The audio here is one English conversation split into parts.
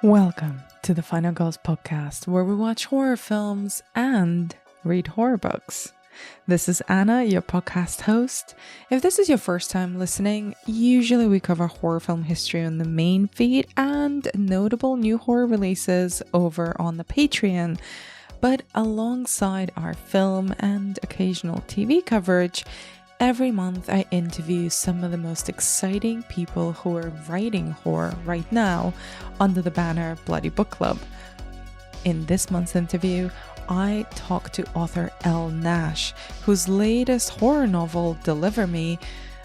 Welcome to the Final Girls podcast, where we watch horror films and read horror books. This is Anna, your podcast host. If this is your first time listening, usually we cover horror film history on the main feed and notable new horror releases over on the Patreon. But alongside our film and occasional TV coverage, every month I interview some of the most exciting people who are writing horror right now under the banner Bloody Book Club. In this month's interview, I talk to author Elle Nash, whose latest horror novel, Deliver Me,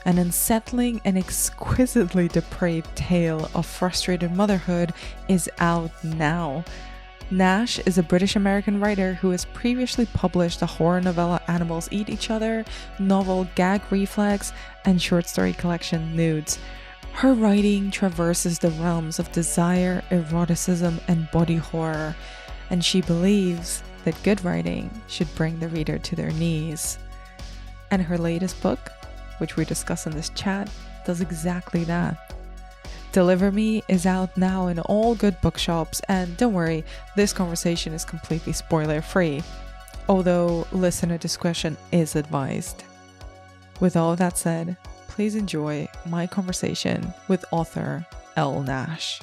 an unsettling and exquisitely depraved tale of frustrated motherhood, is out now. Nash is a British-American writer who has previously published the horror novella Animals Eat Each Other, novel Gag Reflex, and short story collection Nudes. Her writing traverses the realms of desire, eroticism, and body horror, and she believes that good writing should bring the reader to their knees. And her latest book, which we discuss in this chat, does exactly that. Deliver Me is out now in all good bookshops, and don't worry, this conversation is completely spoiler-free, although listener discretion is advised. With all that said, please enjoy my conversation with author Elle Nash.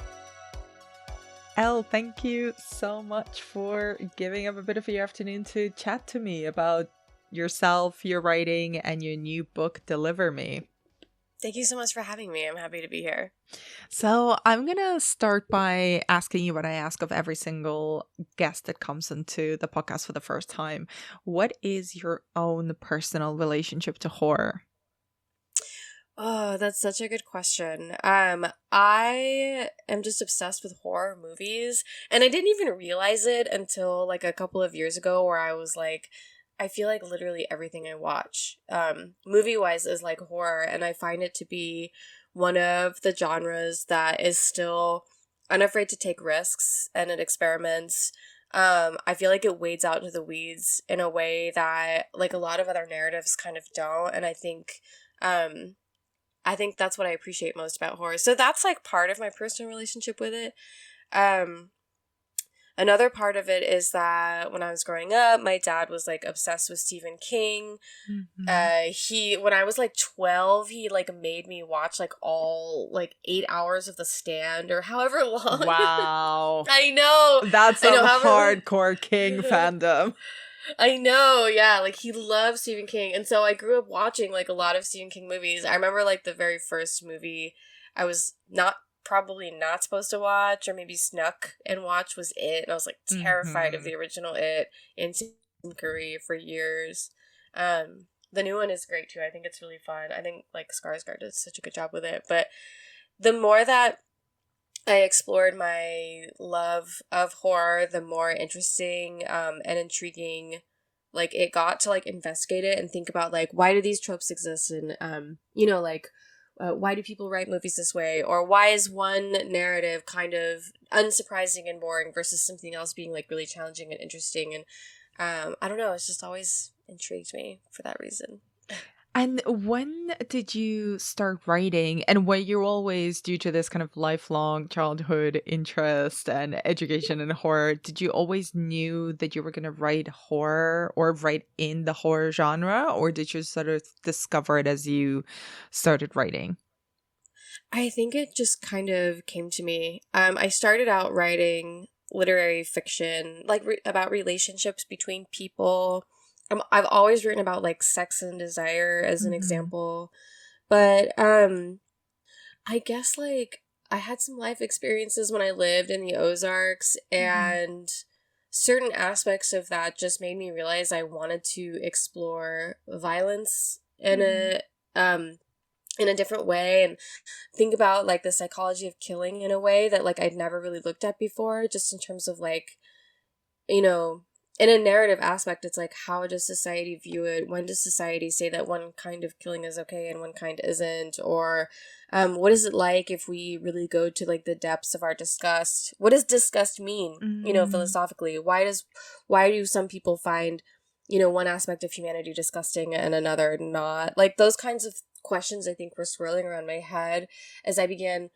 Elle, thank you so much for giving up a bit of your afternoon to chat to me about yourself, your writing, and your new book, Deliver Me. Thank you so much for having me. I'm happy to be here. So I'm going to start by asking you what I ask of every single guest that comes into the podcast for the first time. What is your own personal relationship to horror? Oh, that's such a good question. I am just obsessed with horror movies, and I didn't even realize it until like a couple of years ago, where I was like, I feel like literally everything I watch, movie-wise, is like horror, and I find it to be one of the genres that is still unafraid to take risks, and it experiments. I feel like it wades out into the weeds in a way that like a lot of other narratives kind of don't, and I think that's what I appreciate most about horror. So that's like part of my personal relationship with it. Another part of it is that when I was growing up, my dad was like obsessed with Stephen King. When I was like 12, he like made me watch like all like 8 hours of The Stand or however long. Wow. I know. That's some hardcore King fandom. I know, yeah, like he loves Stephen King, and so I grew up watching like a lot of Stephen King movies. I remember like the very first movie I was probably not supposed to watch, or maybe snuck and watch, was It, and I was like terrified of the original It and Tim Curry for years. The new one is great too. I think it's really fun. I think like Skarsgård does such a good job with it. But the more that I explored my love of horror, the more interesting and intriguing like it got to like investigate it and think about like, why do these tropes exist, and why do people write movies this way, or why is one narrative kind of unsurprising and boring versus something else being like really challenging and interesting. And I don't know, it's just always intrigued me for that reason. And when did you start writing? And were you always, due to this kind of lifelong childhood interest and education in horror, did you always knew that you were going to write horror or write in the horror genre? Or did you sort of discover it as you started writing? I think it just kind of came to me. I started out writing literary fiction, like about relationships between people. I've always written about like sex and desire as an example, but I guess like I had some life experiences when I lived in the Ozarks, and certain aspects of that just made me realize I wanted to explore violence in a different way, and think about like the psychology of killing in a way that like I'd never really looked at before, just in terms of like, you know, in a narrative aspect, it's like, how does society view it? When does society say that one kind of killing is okay and one kind isn't? Or what is it like if we really go to like the depths of our disgust? What does disgust mean, philosophically? Why do some people find, one aspect of humanity disgusting and another not? Like those kinds of questions I think were swirling around my head as I began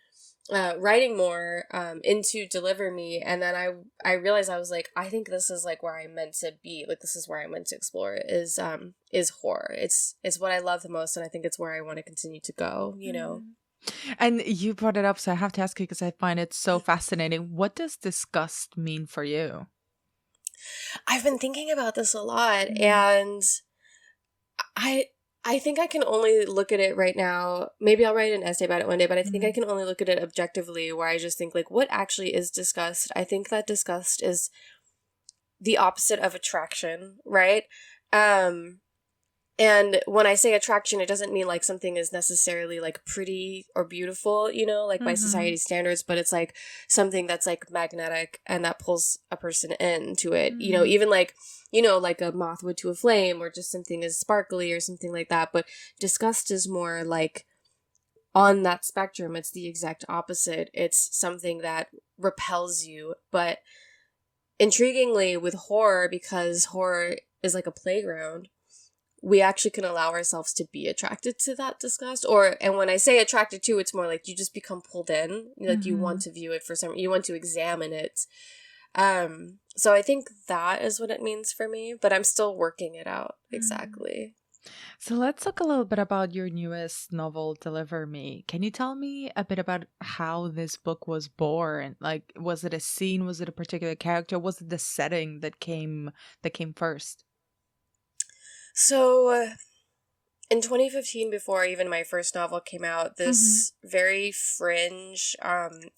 writing more into Deliver Me, and then I realized I was like, I think this is like where I'm meant to be, like this is where I'm meant to explore is horror. It's what I love the most, and I think it's where I want to continue to go, you know. And you brought it up, so I have to ask you because I find it so fascinating. What does disgust mean for you? I've been thinking about this a lot, and I think I can only look at it right now. Maybe I'll write an essay about it one day, but I think I can only look at it objectively, where I just think like, what actually is disgust? I think that disgust is the opposite of attraction, right? And when I say attraction, it doesn't mean like something is necessarily like pretty or beautiful, you know, like by society standards, but it's like something that's like magnetic and that pulls a person into it, you know, even like, you know, like a moth would to a flame, or just something is sparkly or something like that. But disgust is more like on that spectrum. It's the exact opposite. It's something that repels you. But intriguingly with horror, because horror is like a playground, we actually can allow ourselves to be attracted to that disgust. And when I say attracted to, it's more like you just become pulled in, like you want to view it you want to examine it. So I think that is what it means for me, but I'm still working it out exactly. So let's talk a little bit about your newest novel, Deliver Me. Can you tell me a bit about how this book was born? Like, was it a scene? Was it a particular character? Was it the setting that came first? So in 2015, before even my first novel came out, this very fringe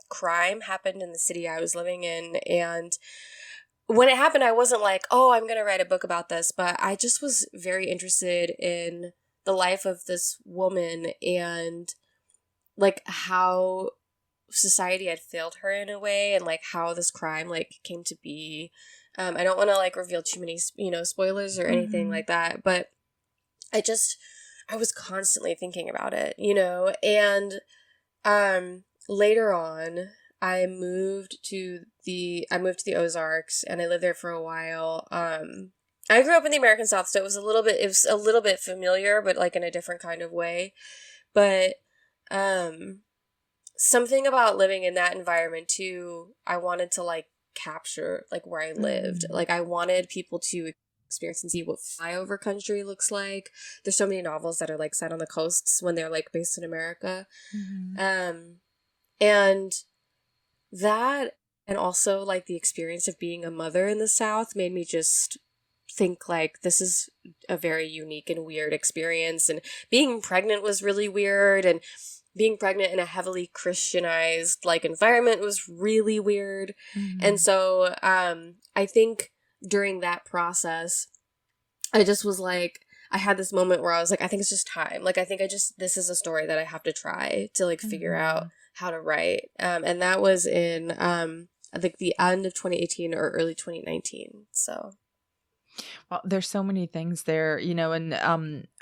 crime happened in the city I was living in. And when it happened, I wasn't like, oh, I'm going to write a book about this. But I just was very interested in the life of this woman and like how society had failed her in a way, and like how this crime like came to be. I don't want to like reveal too many, you know, spoilers or anything like that, but I was constantly thinking about it, you know. And later on, I moved to the Ozarks, and I lived there for a while. I grew up in the American South, so it was a little bit familiar, but like in a different kind of way. But something about living in that environment too, I wanted to like capture like where I lived. Like I wanted people to experience and see what flyover country looks like. There's so many novels that are like set on the coasts when they're like based in America. And that, and also like the experience of being a mother in the South, made me just think like this is a very unique and weird experience. And being pregnant was really weird, and being pregnant in a heavily Christianized like environment was really weird. And so I think during that process, I just was like, I had this moment where I was like, I think it's just time. Like, I think this is a story that I have to try to like figure out how to write. And that was in I think the end of 2018 or early 2019. So Well, there's so many things there, you know, and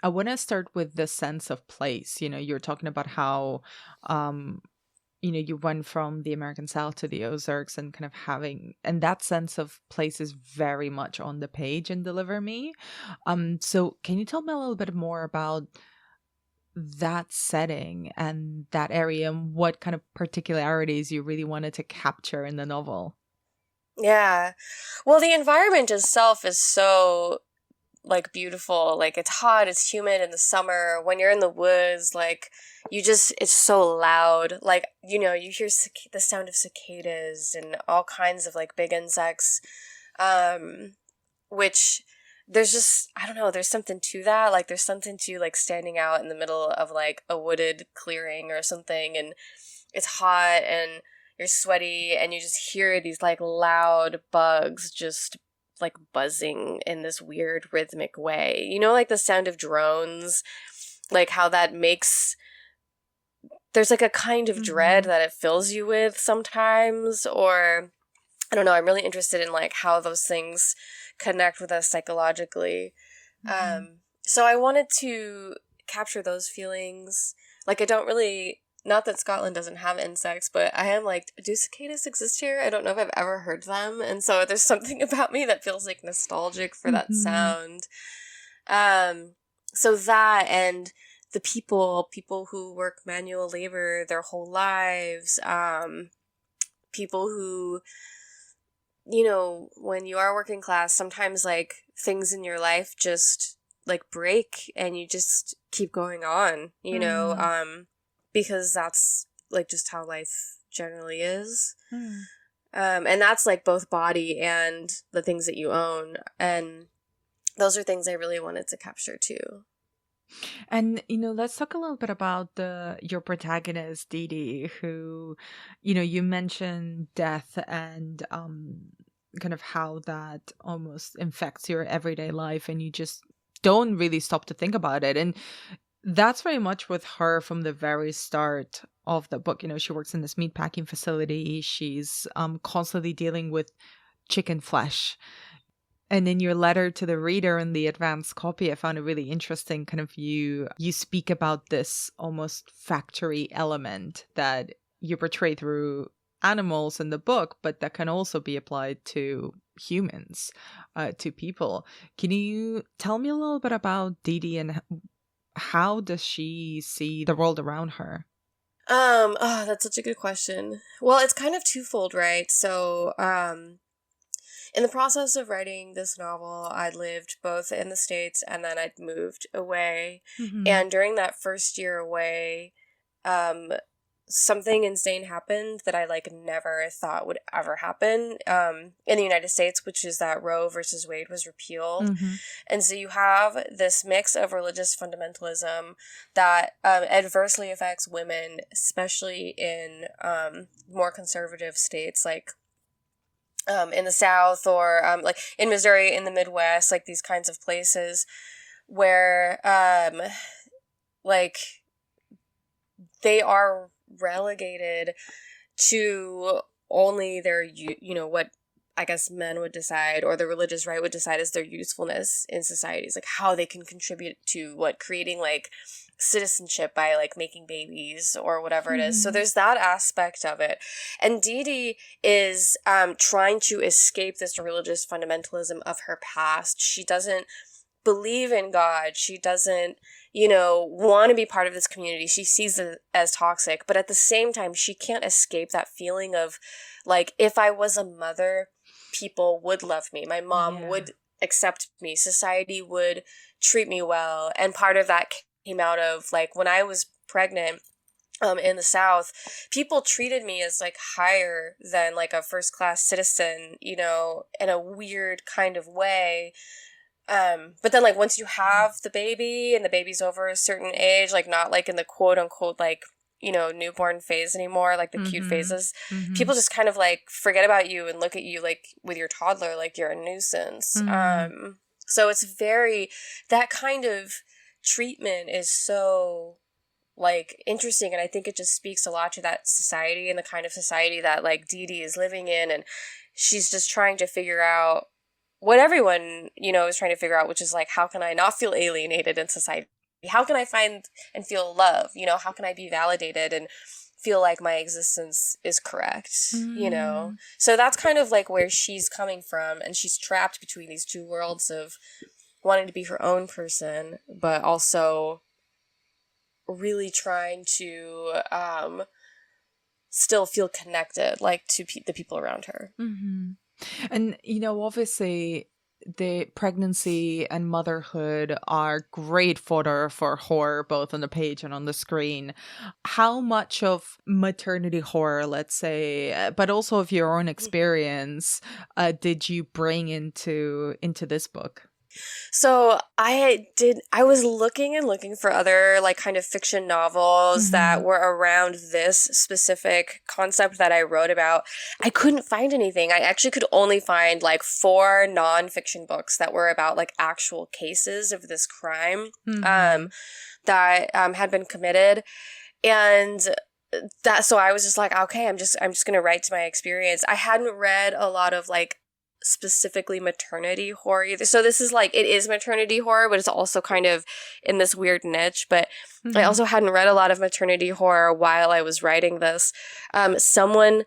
I want to start with the sense of place. You know, you're talking about how, you know, you went from the American South to the Ozarks, and kind of having, and that sense of place is very much on the page in Deliver Me. So can you tell me a little bit more about that setting and that area, and what kind of particularities you really wanted to capture in the novel? yeah. Well, the environment itself is so like beautiful. Like it's hot, it's humid in the summer. When you're in the woods, like it's so loud. Like, you know, you hear the sound of cicadas and all kinds of like big insects, which there's just, I don't know, there's something to that. Like there's something to like standing out in the middle of like a wooded clearing or something, and it's hot and you're sweaty, and you just hear these like loud bugs just like buzzing in this weird rhythmic way. You know, like the sound of drones, like how that makes, there's like a kind of dread that it fills you with sometimes. Or I don't know, I'm really interested in like how those things connect with us psychologically. So I wanted to capture those feelings. Like I don't really, not that Scotland doesn't have insects, but I am like, do cicadas exist here? I don't know if I've ever heard them. And so there's something about me that feels like nostalgic for that sound. So that, and the people who work manual labor their whole lives, people who, you know, when you are working class, sometimes like things in your life just like break and you just keep going on, you know, because that's like just how life generally is. And that's like both body and the things that you own. And those are things I really wanted to capture too. And, you know, let's talk a little bit about your protagonist, Dee Dee, who, you know, you mentioned death and kind of how that almost infects your everyday life and you just don't really stop to think about it. And that's very much with her from the very start of the book. You know, she works in this meatpacking facility. She's constantly dealing with chicken flesh. And in your letter to the reader in the advanced copy, I found it really interesting. Kind of you speak about this almost factory element that you portray through animals in the book, but that can also be applied to humans, to people. Can you tell me a little bit about Dee Dee and how does she see the world around her? Oh, that's such a good question. Well, it's kind of twofold, right? So, in the process of writing this novel, I'd lived both in the States and then I'd moved away. And during that first year away, something insane happened that I like never thought would ever happen in the United States, which is that Roe versus Wade was repealed. And so you have this mix of religious fundamentalism that adversely affects women, especially in more conservative states like in the South or like in Missouri, in the Midwest, like these kinds of places where like they are relegated to only their, you know, what I guess men would decide or the religious right would decide is their usefulness in societies, like how they can contribute to what creating like citizenship by like making babies or whatever it is. So there's that aspect of it. And Dee Dee is trying to escape this religious fundamentalism of her past. She doesn't believe in God. She doesn't, you know, want to be part of this community. She sees it as toxic, but at the same time, she can't escape that feeling of like, if I was a mother, people would love me. My mom would accept me. Society would treat me well. And part of that came out of like when I was pregnant in the South, people treated me as like higher than like a first class citizen, you know, in a weird kind of way. But then like once you have the baby and the baby's over a certain age, like not like in the quote unquote like, you know, newborn phase anymore, like the cute phases, people just kind of like forget about you and look at you like with your toddler like you're a nuisance. So it's very, that kind of treatment is so like interesting, and I think it just speaks a lot to that society and the kind of society that like Dee Dee is living in, and she's just trying to figure out what everyone, you know, is trying to figure out, which is like, how can I not feel alienated in society? How can I find and feel love? You know, how can I be validated and feel like my existence is correct, you know? So that's kind of like where she's coming from, and she's trapped between these two worlds of wanting to be her own person, but also really trying to still feel connected, like to the people around her. And, you know, obviously the pregnancy and motherhood are great fodder for horror, both on the page and on the screen. How much of maternity horror, let's say, but also of your own experience, did you bring into this book? So I was looking and looking for other like kind of fiction novels that were around this specific concept that I wrote about. I couldn't find anything. I actually could only find like 4 nonfiction books that were about like actual cases of this crime that had been committed. And so I was just like, okay, I'm just going to write to my experience. I hadn't read a lot of like specifically maternity horror either. So this is like, it is maternity horror, but it's also kind of in this weird niche. But I also hadn't read a lot of maternity horror while I was writing this. Someone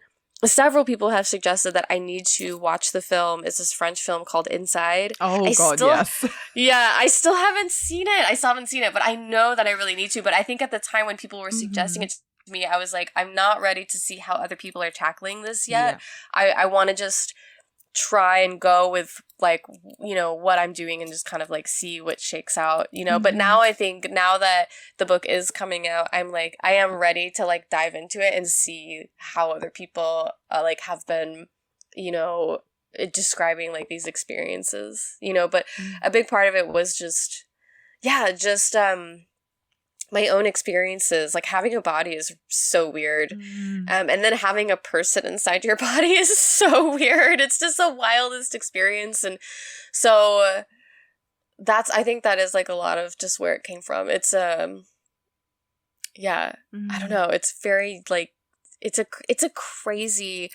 several people have suggested that I need to watch the film. It's this French film called Inside. Oh, God, yes. Yeah, I still haven't seen it. But I know that I really need to. But I think at the time when people were suggesting it to me, I was like, I'm not ready to see how other people are tackling this yet. Yeah. I want to just try and go with like, what I'm doing and just kind of like see what shakes out, but now I think now that the book is coming out, I am ready to like dive into it and see how other people like have been, describing like these experiences, but a big part of it was just my own experiences. Like having a body is so weird. And then having a person inside your body is so weird. It's just the wildest experience. And so I think that is like a lot of just where it came from. It's, I don't know. It's very like, it's a crazy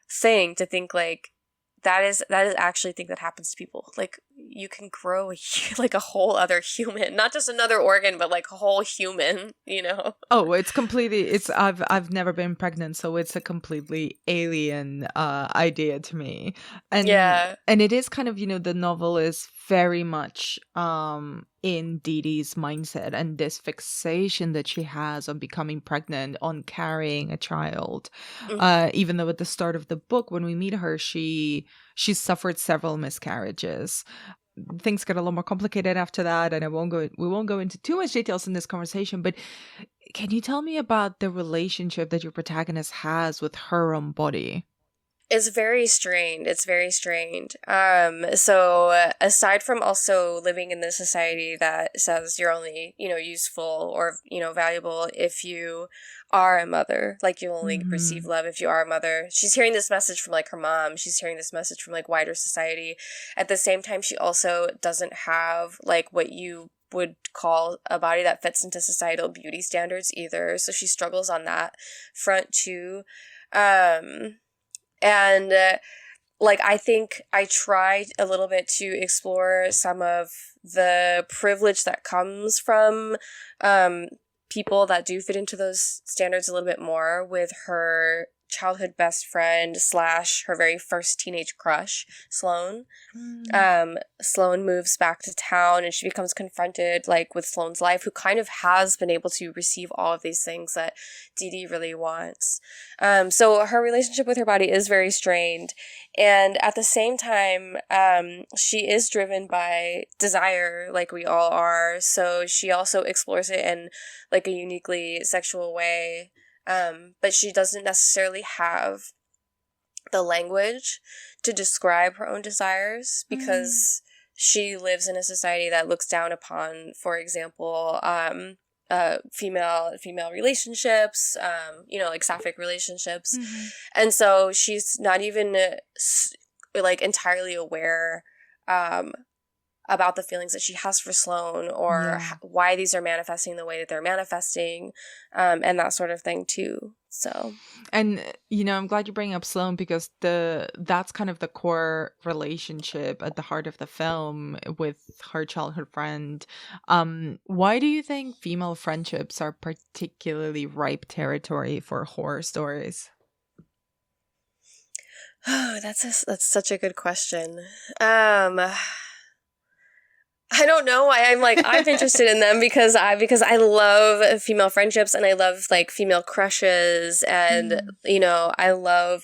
thing to think like, that is actually a thing that happens to people. Like you can grow like a whole other human, not just another organ, but like a whole human, Oh, it's completely, I've never been pregnant, so it's a completely alien idea to me. And and it is kind of, the novel is very much in Dee Dee's mindset and this fixation that she has on becoming pregnant, on carrying a child. Even though at the start of the book, when we meet her, she's suffered several miscarriages. Things get a lot more complicated after that, and we won't go into too much details in this conversation, but can you tell me about the relationship that your protagonist has with her own body? It's very strained. So aside from also living in this society that says you're only, useful or, valuable if you are a mother, like you only receive love if you are a mother. She's hearing this message from like her mom. She's hearing this message from like wider society. At the same time, she also doesn't have like what you would call a body that fits into societal beauty standards either. So she struggles on that front too. And I think I tried a little bit to explore some of the privilege that comes from people that do fit into those standards a little bit more with her childhood best friend / her very first teenage crush, Sloane. Sloane moves back to town and she becomes confronted like with Sloane's life, who kind of has been able to receive all of these things that Dee Dee really wants. So her relationship with her body is very strained. And at the same time, she is driven by desire like we all are. So she also explores it in like a uniquely sexual way. But she doesn't necessarily have the language to describe her own desires because she lives in a society that looks down upon, for example, female relationships, like sapphic relationships. And so she's not even like entirely aware about the feelings that she has for Sloane or why these are manifesting the way that they're manifesting, and that sort of thing too. So, and I'm glad you bring up Sloane because that's kind of the core relationship at the heart of the film with her childhood friend. Why do you think female friendships are particularly ripe territory for horror stories? Oh, that's such a good question. I don't know why I'm interested in them because I love female friendships and I love like female crushes and I love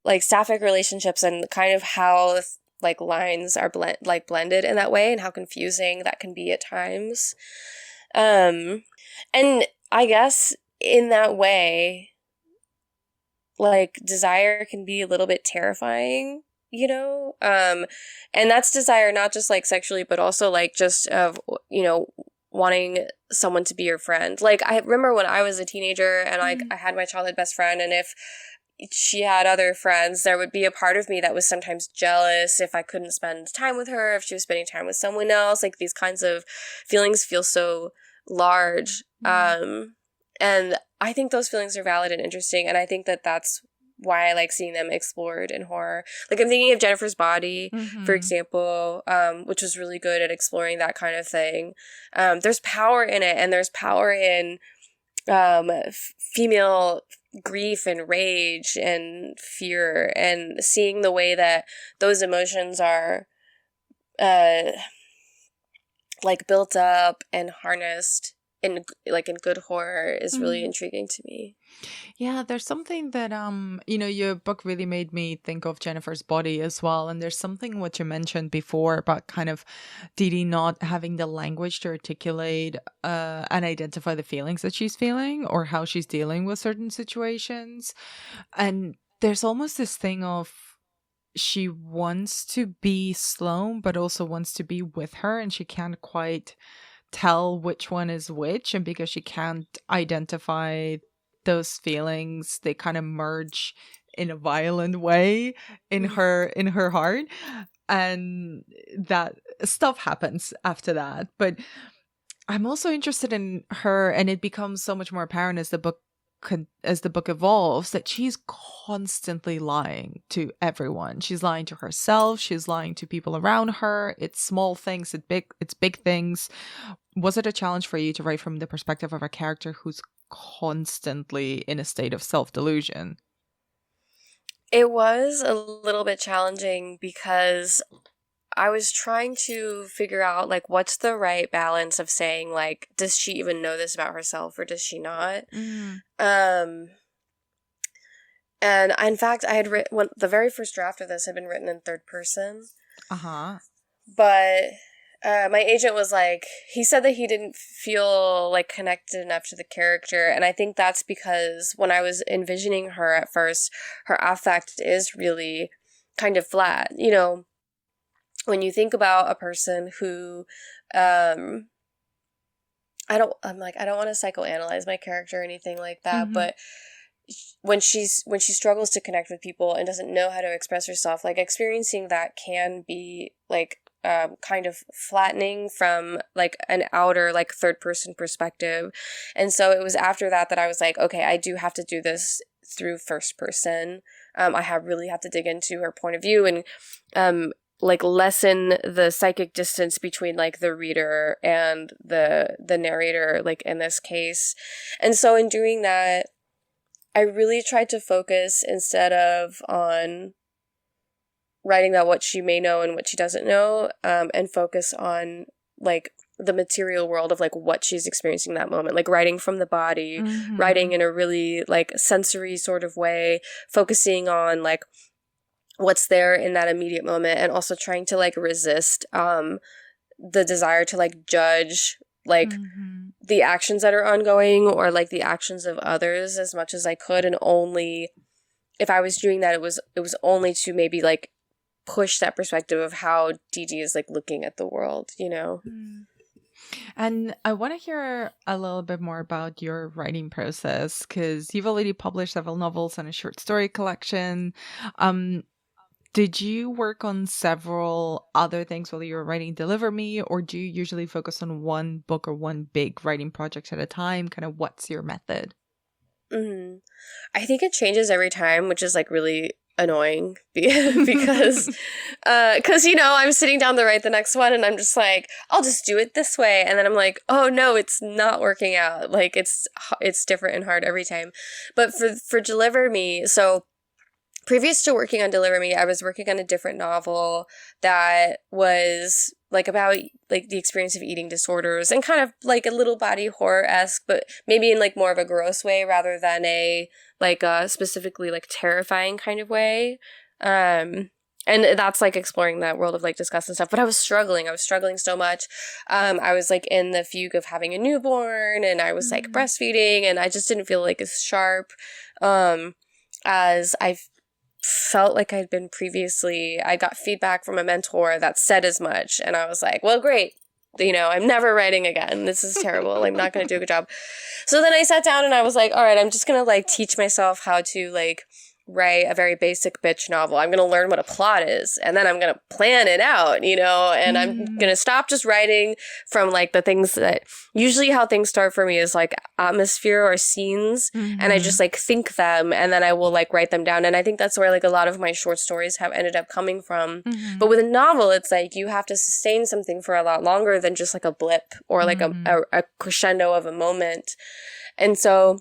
like sapphic relationships and kind of how like lines are blended in that way and how confusing that can be at times. And I guess in that way, like desire can be a little bit terrifying. And that's desire not just like sexually, but also like just of, wanting someone to be your friend. Like I remember when I was a teenager and like I had my childhood best friend, and if she had other friends, there would be a part of me that was sometimes jealous if I couldn't spend time with her, if she was spending time with someone else. Like these kinds of feelings feel so large. And I think those feelings are valid and interesting. And I think that that's why I like seeing them explored in horror. Like I'm thinking of Jennifer's Body, for example, which was really good at exploring that kind of thing. There's power in it, and there's power in female grief and rage and fear, and seeing the way that those emotions are like built up and harnessed in good horror is really intriguing to me. Yeah, there's something that your book really made me think of Jennifer's Body as well. And there's something what you mentioned before about kind of Dee not having the language to articulate and identify the feelings that she's feeling or how she's dealing with certain situations. And there's almost this thing of she wants to be Sloane, but also wants to be with her, and she can't quite tell which one is which. And because she can't identify those feelings, they kind of merge in a violent way in her heart, and that stuff happens after that. But I'm also interested in her, and it becomes so much more apparent as the book evolves, that she's constantly lying to everyone. She's lying to herself, she's lying to people around her. It's small things, it's big things. Was it a challenge for you to write from the perspective of a character who's constantly in a state of self-delusion? It was a little bit challenging because I was trying to figure out, like, what's the right balance of saying, like, does she even know this about herself or does she not? And in fact, I had written, the very first draft of this had been written in third person. But my agent was like, he said that he didn't feel, like, connected enough to the character. And I think that's because when I was envisioning her at first, her affect is really kind of flat, you know. When you think about a person who, I don't want to psychoanalyze my character or anything like that, but when she struggles to connect with people and doesn't know how to express herself, like, experiencing that can be, like, kind of flattening from, like, an outer, like, third person perspective. And so it was after that I was like, okay, I do have to do this through first person. I really have to dig into her point of view and, like, lessen the psychic distance between, like, the reader and the narrator, like, in this case. And so in doing that, I really tried to focus, instead of on writing about what she may know and what she doesn't know, and focus on, like, the material world of, like, what she's experiencing in that moment, like, writing from the body, writing in a really, like, sensory sort of way, focusing on, like, what's there in that immediate moment, and also trying to, like, resist the desire to, like, judge, like, the actions that are ongoing or, like, the actions of others as much as I could. And only if I was doing that, it was only to maybe, like, push that perspective of how Dee is, like, looking at the world, you know. And I want to hear a little bit more about your writing process, because you've already published several novels and a short story collection. Did you work on several other things while you were writing Deliver Me, or do you usually focus on one book or one big writing project at a time? Kind of what's your method? I think it changes every time, which is, like, really annoying because you know, I'm sitting down to write the next one and I'm just like, I'll just do it this way, and then I'm like, oh no, it's not working out. Like, it's different and hard every time. But for Deliver Me, so previous to working on Deliver Me, I was working on a different novel that was, like, about, like, the experience of eating disorders and kind of, like, a little body horror-esque, but maybe in, like, more of a gross way rather than a, like, specifically, like, terrifying kind of way. And that's, like, exploring that world of, like, disgust and stuff. But I was struggling so much. I was, like, in the fugue of having a newborn, and I was, like, breastfeeding, and I just didn't feel, like, as sharp as I felt like I'd been previously. I got feedback from a mentor that said as much, and I was like, well, great. You know, I'm never writing again. This is terrible. I'm not going to do a good job. So then I sat down and I was like, all right, I'm just going to, like, teach myself how to, like, write a very basic bitch novel. I'm going to learn what a plot is, and then I'm going to plan it out, you know, and I'm going to stop just writing from like the things that usually how things start for me is like atmosphere or scenes, and I just like think them, and then I will like write them down. And I think that's where like a lot of my short stories have ended up coming from. But with a novel, it's like you have to sustain something for a lot longer than just like a blip or like a crescendo of a moment. And so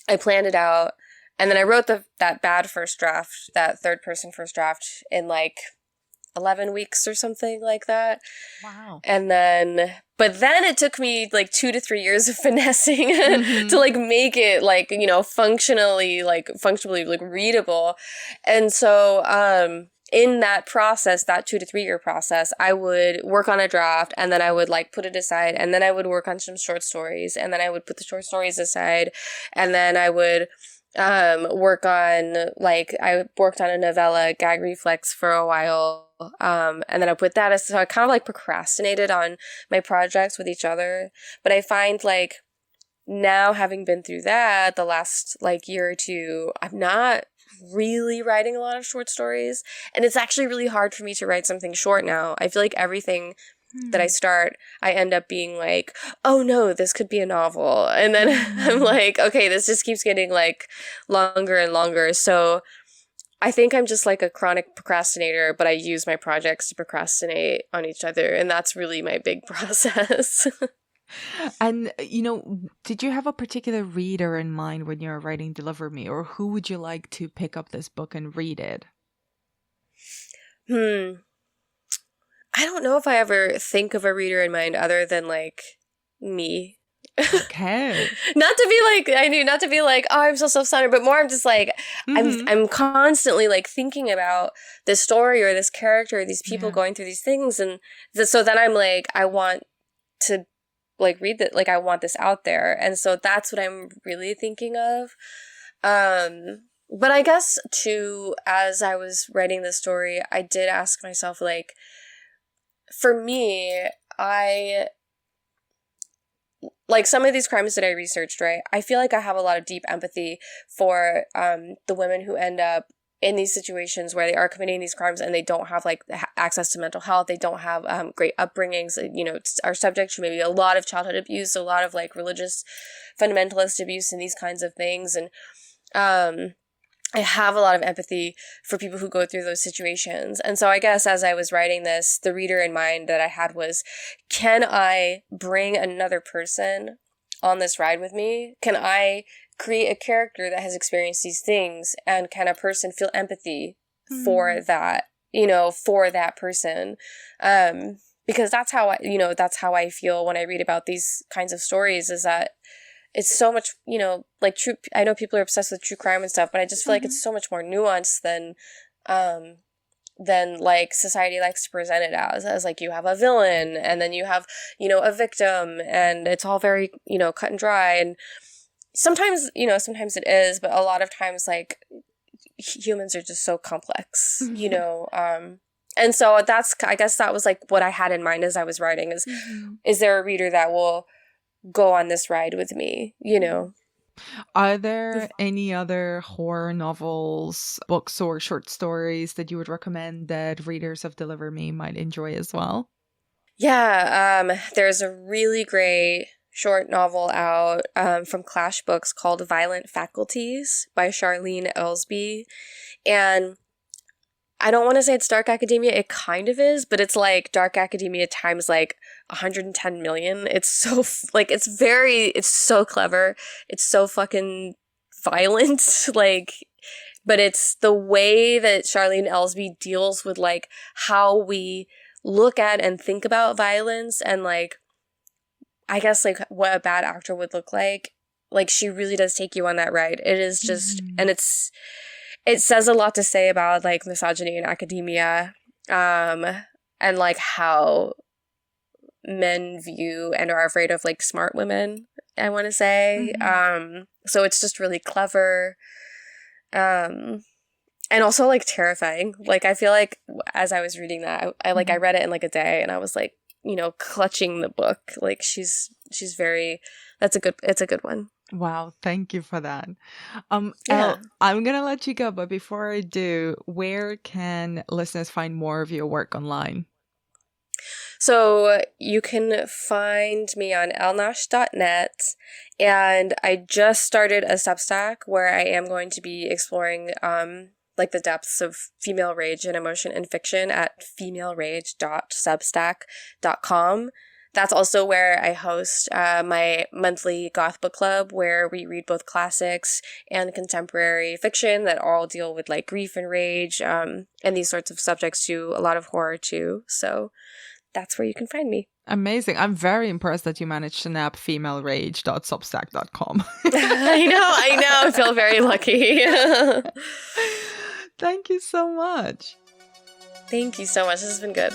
I planned it out. And then I wrote that bad first draft, that third person first draft in like 11 weeks or something like that. Wow. And then, but then it took me like 2 to 3 years of finessing to like make it like, you know, functionally like readable. And so, in that process, that 2 to 3 year process, I would work on a draft, and then I would like put it aside, and then I would work on some short stories, and then I would put the short stories aside, and then I would work on like I worked on a novella, Gag Reflex, for a while, and then I put that aside. So I kind of like procrastinated on my projects with each other. But I find like now, having been through that the last like year or two, I'm not really writing a lot of short stories, and it's actually really hard for me to write something short now. I feel like everything that I start, I end up being like, oh no, this could be a novel. And then I'm like, okay, this just keeps getting like longer and longer. So I think I'm just like a chronic procrastinator, but I use my projects to procrastinate on each other. And that's really my big process. And, you know, did you have a particular reader in mind when you were writing Deliver Me, or who would you like to pick up this book and read it? I don't know if I ever think of a reader in mind other than like me. Okay. Not to be like, oh, I'm so self-centered, but more I'm just like, I'm constantly like thinking about this story or this character or these people going through these things. And so then I'm like, I want to like read that, like I want this out there. And so that's what I'm really thinking of. But I guess too, as I was writing this story, I did ask myself, like, for me, like some of these crimes that I researched, right? I feel like I have a lot of deep empathy for the women who end up in these situations where they are committing these crimes and they don't have like access to mental health. They don't have great upbringings, you know, are subject to maybe a lot of childhood abuse, a lot of like religious fundamentalist abuse and these kinds of things. And I have a lot of empathy for people who go through those situations. And so I guess as I was writing this, the reader in mind that I had was, can I bring another person on this ride with me? Can I create a character that has experienced these things? And can a person feel empathy for that, you know, for that person? Because that's how I feel when I read about these kinds of stories, is that it's so much, you know, like true. I know people are obsessed with true crime and stuff, but I just feel like it's so much more nuanced than like society likes to present it as like you have a villain and then you have, you know, a victim, and it's all very, you know, cut and dry. And sometimes it is, but a lot of times like humans are just so complex, you know. And so I guess that was like what I had in mind as I was writing is there a reader that will go on this ride with me, you know? Are there any other horror novels, books, or short stories that you would recommend that readers of Deliver Me might enjoy as well? Yeah, there's a really great short novel out from Clash Books called Violent Faculties by Charlene Elsby. And I don't want to say it's dark academia. It kind of is, but it's like dark academia times like 110 million. It's so it's so clever. It's so fucking violent. Like, but it's the way that Charlene Elsby deals with like how we look at and think about violence, and like, I guess like what a bad actor would look like. Like, she really does take you on that ride. It is just, and it says a lot to say about like misogyny in academia, and like how men view and are afraid of like smart women, I want to say. So it's just really clever, and also like terrifying. Like, I feel like as I was reading that, I read it in like a day, and I was like, you know, clutching the book. Like, she's very, it's a good one. Wow, thank you for that. Yeah. Elle, I'm gonna let you go, but before I do, where can listeners find more of your work online? So you can find me on ellenash.net, and I just started a Substack where I am going to be exploring like the depths of female rage and emotion in fiction at femalerage.substack.com. That's also where I host my monthly goth book club, where we read both classics and contemporary fiction that all deal with like grief and rage, and these sorts of subjects too, a lot of horror too. So that's where you can find me. Amazing. I'm very impressed that you managed to nab femalerage.substack.com. I know. I feel very lucky. Thank you so much. Thank you so much. This has been good.